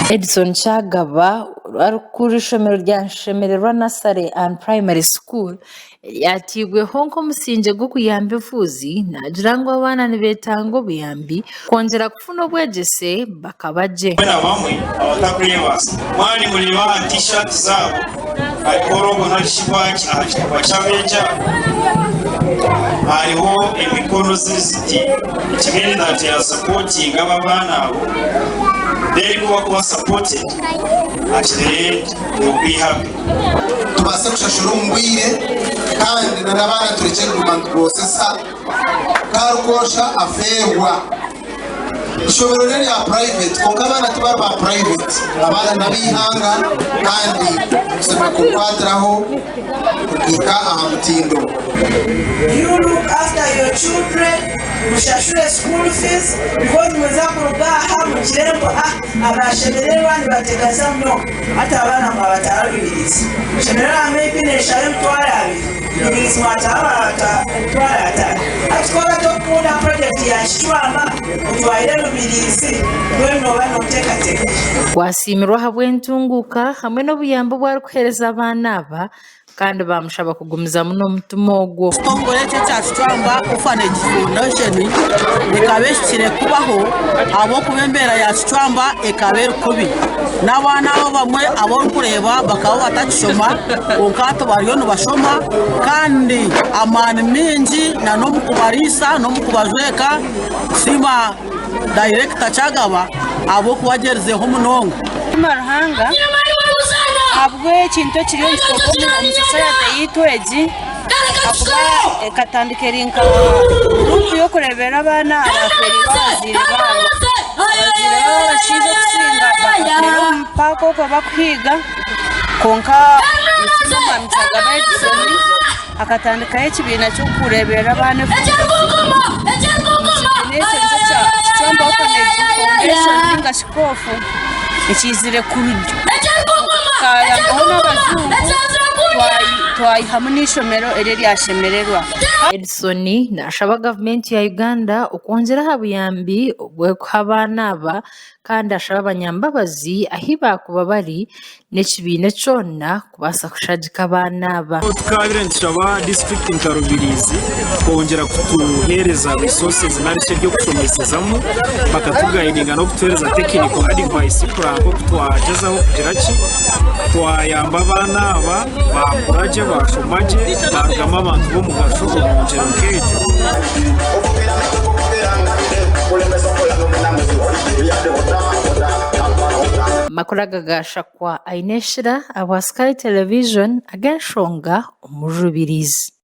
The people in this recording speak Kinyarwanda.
Edson Chagaba kuri ishomero rya Nshemererwa Nursery and Primary School yatibweho nk'omusinge gw'okuyamba efuuzi nagira ngu abaana nibeetanga obuyambi kwongera kufuna obwegyese bakabagye. Bamwe abatakurebaza mwani muleba t-shirt zaabo hariho logo n'ekikuba ky'abeegi hariho emikono z'eziti ekigenda nti ya supporting aba baana abo beri kuba supported at the end will be happy. Tubase kushashura ombwire kandi n'abaana turekere kubantu bosesa karukosha aferwa ishobora rero ya private konka abana tuba ba private abana nabihanga kandi kusema kukwatiraho kukika aha mutindo. You look after your children, mushashure school fees, because muzakurugaha mukirembo abashemererwa nibategaza mno hata abana mwabatarabirizi shemerera maybe neshayo mtwarabi ibirizi mwatarabata atikola tokunda project ya Kitwamba utwaire rubirizi gweno bano tekateka Gwasiimirwa habw'entunguuka hamwe n'obuyambo bwari kuheereza abaana aba kandi bamushaba kugumiza muno omutima ogwo. Ekitongole kye kya Kitwamba Orphanage Foundation ekabeshyikire kubaho habw'okuba embeera ya Kitwamba ekaba erikubi n'abaana abo bamwe ab'orikureeba bakaba batakishoma kwonka bariyo nibashoma kandi amaani mingi na n'omukubariisa n'omukubajweka kusiima Director Chagaba habw'okubagyerizeho munonga. Ruhanga habw'ekintu ekiriyo nikikogoma omu society yitu egi akuba ekatandika eri nka gurupu y'okureebera abaana abafeeri b'abazaire baabo. Abazaire baabo bashiija okusinga bakateera omu paaka okwo bakuhiga konka mutima mwami Chagaba Edison akatandikaho ekibiina ky'okureebera abaana ekibiina ekyo nikyo kya Kitwamba Orphanage Foundation ninga kikoofu ekizire kayambaho n'abazungu twayihamu n'ishomero eri ryashemererwa. Edison nashaba gavumenti ya Uganda okwongera aha buyambi obw'okuha abaana aba kandi ashaba abanyambabazi ahi baakuba bari n'ekibiina kyona kubaasa kushagika abaana aba. Tukabire nitushaba district nka Rubirizi kwongera kutuheereza resources n'abishye by'okushomesezamu bakatugayidinga n'okutuheereza technical advice kuranga okutwagezaho kugira ki twayamba abaana aba bakuraje bashomaje bagama abantu b'omugasho omu ngero nk'egyo. Makuru gagashakwa Aineshira abwa Sky Television agenshonga omu Rubirizi.